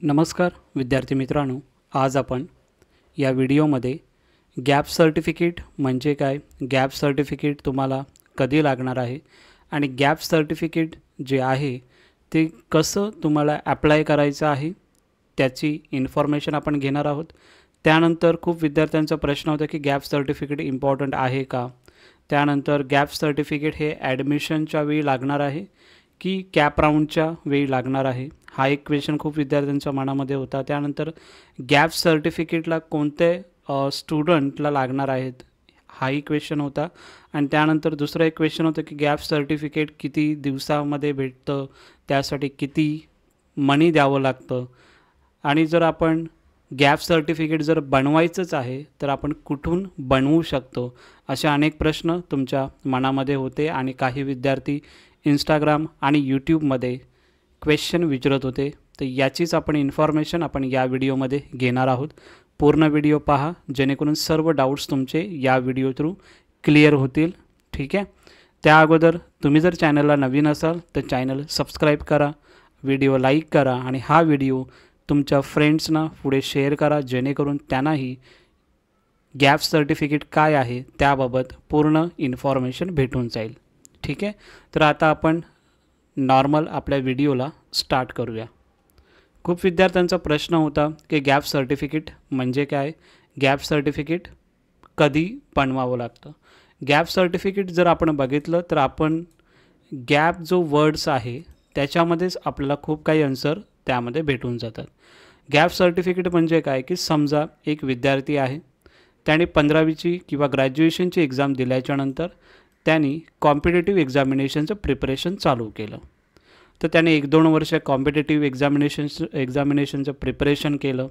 नमस्कार विद्यार्थी मित्रांनो, आज आपण या व्हिडिओमध्ये गॅप सर्टिफिकेट म्हणजे काय, गॅप सर्टिफिकेट तुम्हाला कधी लागणार आहे आणि गॅप सर्टिफिकेट जे आहे ते कसं तुम्हाला ॲप्लाय करायचं आहे त्याची इन्फॉर्मेशन आपण घेणार आहोत। त्यानंतर खूप विद्यार्थ्यांचा प्रश्न होता की गॅप सर्टिफिकेट इम्पॉर्टंट आहे का। त्यानंतर गॅप सर्टिफिकेट हे ॲडमिशनच्या वेळी लागणार आहे की कॅप राऊंडच्या वेळी लागणार आहे, हा एक क्वेश्चन खूप विद्यार्थ्यांच्या मनामध्ये होता। त्यानंतर गॅप सर्टिफिकेटला कोणते स्टुडंटला लागणार आहेत, हाही क्वेश्चन होता। आणि त्यानंतर दुसरा एक क्वेश्चन होतं की गॅप सर्टिफिकेट किती दिवसामध्ये भेटतं, त्यासाठी किती मनी द्यावं लागतं, आणि जर आपण गॅप सर्टिफिकेट जर बनवायचंच आहे तर आपण कुठून बनवू शकतो, असे अनेक प्रश्न तुमच्या मनामध्ये होते। आणि काही विद्यार्थी इंस्टाग्राम आणि यूट्यूबमध्ये क्वेश्चन विचारत होते, तर याचीच आपण इन्फॉर्मेशन आपण या व्हिडिओमध्ये घेणार आहोत। पूर्ण व्हिडिओ पहा जेणेकरून सर्व डाऊट्स तुमचे या व्हिडिओ थ्रू क्लिअर होतील, ठीक आहे। त्या अगोदर तुम्ही जर चॅनलला नवीन असाल तर चॅनल सबस्क्राईब करा, व्हिडिओ लाईक करा आणि हा व्हिडिओ तुमच्या फ्रेंड्सना पुढे शेअर करा जेणेकरून त्यांनाही गॅप सर्टिफिकेट काय आहे त्याबाबत पूर्ण इन्फॉर्मेशन भेटून जाईल, ठीक आहे। तर आता आपण नॉर्मल आपल्या व्हिडिओला स्टार्ट करूया। खूप विद्यार्थ्यांचा प्रश्न होता की गॅप सर्टिफिकेट म्हणजे काय, गॅप सर्टिफिकेट कधी बनवावं लागतं। गॅप सर्टिफिकेट जर आपण बघितलं तर आपण गॅप जो वर्ड्स आहे त्याच्यामध्येच आपल्याला खूप काही आन्सर त्यामध्ये भेटून जातात। गॅप सर्टिफिकेट म्हणजे काय की समजा एक विद्यार्थी आहे, त्याने 15वीची किंवा ग्रॅज्युएशनची एक्झाम दिल्याच्यानंतर त्यांनी कॉम्पिटेटिव्ह एक्झामिनेशनचं प्रिपरेशन चालू केलं, तर त्याने 1-2 वर्ष कॉम्पिटेटिव्ह एक्झामिनेशनचं प्रिपरेशन केलं।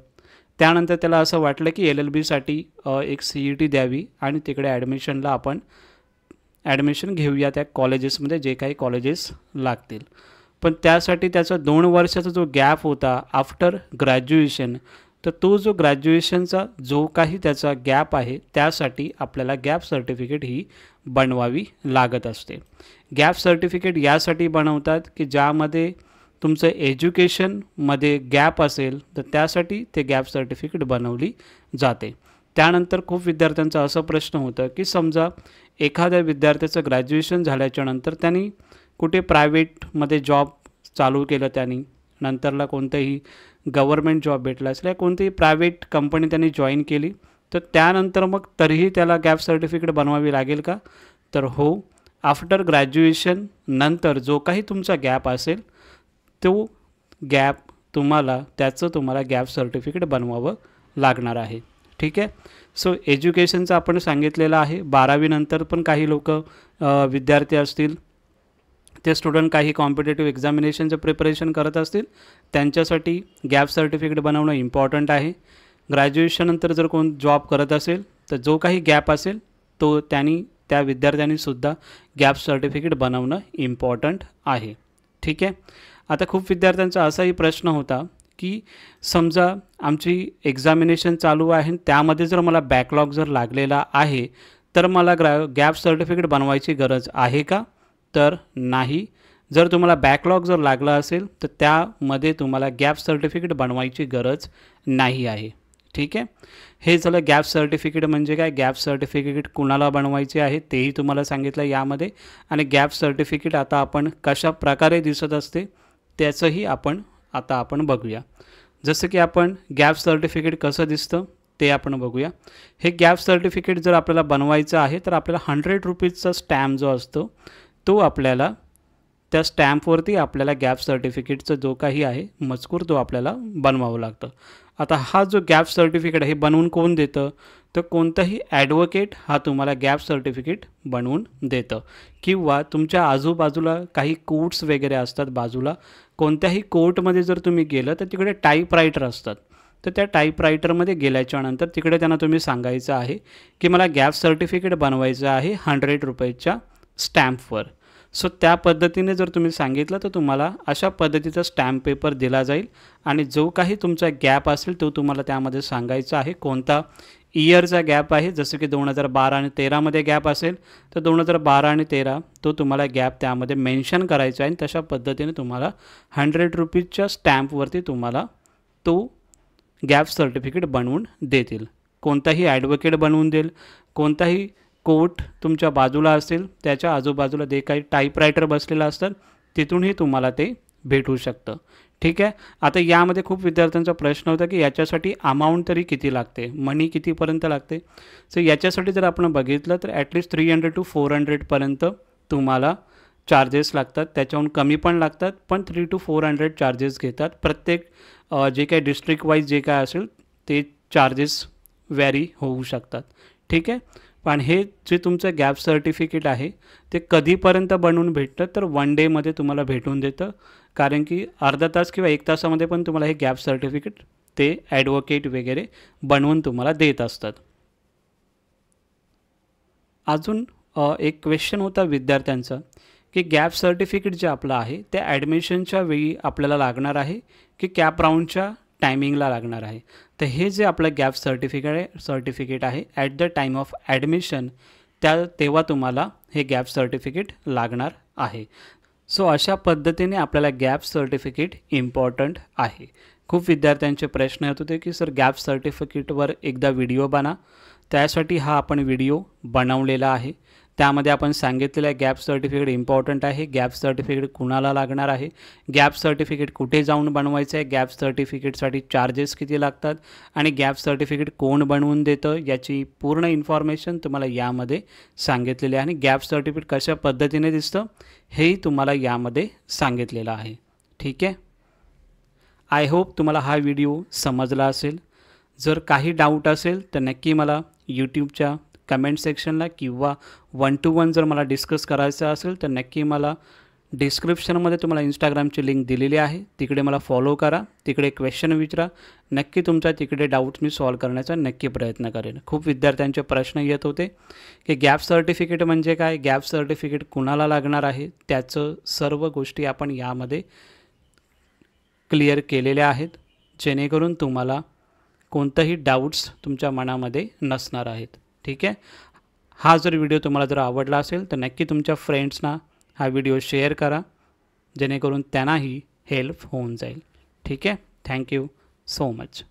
त्यानंतर त्याला असं वाटलं की LLBसाठी एक CET द्यावी आणि तिकडे ॲडमिशनला आपण ॲडमिशन घेऊया त्या कॉलेजेसमध्ये, जे काही कॉलेजेस लागतील। पण त्यासाठी त्याचा 2 वर्षाचा जो गॅप होता आफ्टर ग्रॅज्युएशन, तर तो जो ग्रॅज्युएशनचा जो काही त्याचा गॅप आहे त्यासाठी आपल्याला गॅप सर्टिफिकेट ही बनवावी लागत असते। गॅप सर्टिफिकेट यासाठी बनवतात की ज्यामध्ये तुमचं एज्युकेशनमध्ये गॅप असेल तर त्यासाठी ते गॅप सर्टिफिकेट बनवली जाते। त्यानंतर खूप विद्यार्थ्यांचा असा प्रश्न होता की समजा एखाद्या विद्यार्थ्याचं ग्रॅज्युएशन झाल्याच्यानंतर त्यांनी कुठे प्रायव्हेटमध्ये जॉब चालू केलं, त्यांनी नंतरला कोणतेही गव्हर्मेंट जॉब भेटला असेल, कोणतीही प्रायव्हेट कंपनी त्यांनी जॉईन केली, तर त्यानंतर मग तरीही त्याला गॅप सर्टिफिकेट बनवावी लागेल का, तर हो, आफ्टर ग्रॅज्युएशन नंतर जो काही तुमचा गॅप असेल तो गॅप तुम्हाला गॅप सर्टिफिकेट बनवावं लागणार आहे, ठीक आहे। सो एज्युकेशनचं आपण सांगितलेलं आहे। 12वी नंतर पण काही लोक विद्यार्थी असतील, ते स्टुडंट काही कॉम्पिटेटिव्ह एक्झामिनेशनचं प्रिपरेशन करत असतील, त्यांच्यासाठी गॅप सर्टिफिकेट बनवणं इम्पॉर्टंट आहे। ग्रॅज्युएशननंतर जर कोण जॉब करत असेल तर जो काही गॅप असेल तो त्या विद्यार्थ्यांनीसुद्धा गॅप सर्टिफिकेट बनवणं इम्पॉर्टंट आहे, ठीक आहे। आता खूप विद्यार्थ्यांचा असाही प्रश्न होता की समजा आमची एक्झामिनेशन चालू आहे, त्यामध्ये जर मला बॅकलॉग जर लागलेला आहे तर मला गॅप सर्टिफिकेट बनवायची गरज आहे का, तर नाही। जर तुम्हाला बॅकलॉग जर लागला असेल तर त्यामध्ये तुम्हाला गॅप सर्टिफिकेट बनवायची गरज नाही आहे, ठीक आहे। हे झालं गॅप सर्टिफिकेट म्हणजे काय, गॅप सर्टिफिकेट कुणाला बनवायचे आहे तेही तुम्हाला सांगितलं यामध्ये। आणि गॅप सर्टिफिकेट आता आपण कशा प्रकारे दिसत असते त्याचंही आपण बघूया। जसं की आपण गॅप सर्टिफिकेट कसं दिसतं ते आपण बघूया। हे गॅप सर्टिफिकेट जर आपल्याला बनवायचं आहे तर आपल्याला 100 रुपीजचा स्टॅम्प जो असतो तो आपल्याला त्या स्टॅम्पवरती आपल्याला गॅप सर्टिफिकेटचं जो काही आहे मजकूर तो आपल्याला बनवावं लागतं। आता हा जो गॅप सर्टिफिकेट हे बनवून कोण देतं, तर कोणताही ॲडव्होकेट हा तुम्हाला गॅप सर्टिफिकेट बनवून देतं, किंवा तुमच्या आजूबाजूला काही कोर्ट्स वगैरे असतात बाजूला, कोणत्याही कोर्टमध्ये जर तुम्ही गेलं तर तिकडे टाईपरायटर असतात, तर त्या टाईपरायटरमध्ये गेल्याच्यानंतर तिकडे त्यांना तुम्ही सांगायचं आहे की मला गॅप सर्टिफिकेट बनवायचं आहे 100 रुपयाच्या स्टॅम्पवर। सो त्या पद्धतीने जर तुम्ही सांगितलं तर तुम्हाला अशा पद्धतीचा स्टॅम्प पेपर दिला जाईल आणि जो काही तुमचा गॅप असेल तो तुम्हाला त्यामध्ये सांगायचा आहे, कोणता इयरचा गॅप आहे। जसं की 2012 आणि 13मध्ये गॅप असेल तर 2012 आणि 13 तो तुम्हाला गॅप त्यामध्ये मेन्शन करायचा आहे, आणि तशा पद्धतीने तुम्हाला 100 रुपीजच्या स्टॅम्पवरती तुम्हाला तो गॅप सर्टिफिकेट बनवून देतील. कोणताही ॲडव्होकेट बनवून देईल, कोणताही कोर्ट तुमच्या बाजूला असेल त्याच्या आजूबाजूला जे काही टाईपरायटर बसलेलं असतात तिथूनही तुम्हाला ते भेटू शकतं. ठीक आहे. आता यामध्ये खूप विद्यार्थ्यांचा प्रश्न होता की याच्यासाठी अमाऊंट तरी किती लागते, मनी कितीपर्यंत लागते. सो याच्यासाठी जर आपण बघितलं तर ॲटलिस्ट 300 to 400पर्यंत तुम्हाला चार्जेस लागतात. त्याच्याहून कमी पण लागतात, पण 300 to 400 चार्जेस घेतात. प्रत्येक जे काही डिस्ट्रिक्ट वाईज जे काय असेल ते चार्जेस व्हॅरी होऊ शकतात. ठीक आहे. पण हे जे तुमचं गॅप सर्टिफिकेट आहे ते कधीपर्यंत बनवून भेटतं, तर 1 डेमध्ये तुम्हाला भेटून देतं. कारण की अर्धा तास किंवा 1 तासामध्ये पण तुम्हाला हे गॅप सर्टिफिकेट ते ॲडव्होकेट वगैरे बनवून तुम्हाला देत असतात. अजून एक क्वेश्चन होता विद्यार्थ्यांचा की गॅप सर्टिफिकेट जे आपलं आहे ते ॲडमिशनच्या वेळी आपल्याला लागणार आहे की कॅप राऊंडच्या टायमिंगला लागणार आहे. तर हे जे आपलं गॅप सर्टिफिकेट आहे at the time of admission तेव्हा तुम्हाला हे गॅप सर्टिफिकेट लागणार आहे. सो अशा पद्धतीने आपल्याला गॅप सर्टिफिकेट इम्पॉर्टंट आहे. खूप विद्यार्थ्यांचे प्रश्न येत होते की सर गॅप सर्टिफिकेटवर एकदा व्हिडिओ बना. त्यासाठी हा आपण व्हिडिओ बनवलेला आहे. त्यामध्ये आपण सांगितलेलं आहे गॅप सर्टिफिकेट इम्पॉर्टंट आहे, गॅप सर्टिफिकेट कुणाला लागणार आहे, गॅप सर्टिफिकेट कुठे जाऊन बनवायचं आहे, गॅप सर्टिफिकेटसाठी चार्जेस किती लागतात आणि गॅप सर्टिफिकेट कोण बनवून देतं याची पूर्ण इन्फॉर्मेशन तुम्हाला यामध्ये सांगितलेली आहे. आणि गॅप सर्टिफिकेट कशा पद्धतीने दिसतं हेही तुम्हाला यामध्ये सांगितलेलं आहे. ठीक आहे. आय होप तुम्हाला हा व्हिडिओ समजला असेल. जर काही डाऊट असेल तर नक्की मला यूट्यूबच्या कमेंट सेक्शनला किंवा 1 to 1 जर मला डिस्कस करायचं असेल तर नक्की मला डिस्क्रिप्शनमध्ये तुम्हाला इंस्टाग्रामची लिंक दिलेली आहे, तिकडे मला फॉलो करा, तिकडे क्वेश्चन विचारा. नक्की तुमचा तिकडे डाऊट्स मी सॉल्व करण्याचा नक्की प्रयत्न करेन. खूप विद्यार्थ्यांचे प्रश्न येत होते की गॅप सर्टिफिकेट म्हणजे काय, गॅप सर्टिफिकेट कुणाला लागणार आहे, त्याचं सर्व गोष्टी आपण यामध्ये क्लिअर केलेल्या आहेत जेणेकरून तुम्हाला कोणताही डाऊट्स तुमच्या मनामध्ये नसणार आहेत. ठीक आहे. हा जर व्हिडिओ तुम्हाला जर आवडला असेल तर नक्की तुमच्या फ्रेंड्सना हा व्हिडिओ शेअर करा जेणेकरून त्यांनाही हेल्प होऊन जाईल. ठीक आहे. Thank you so much.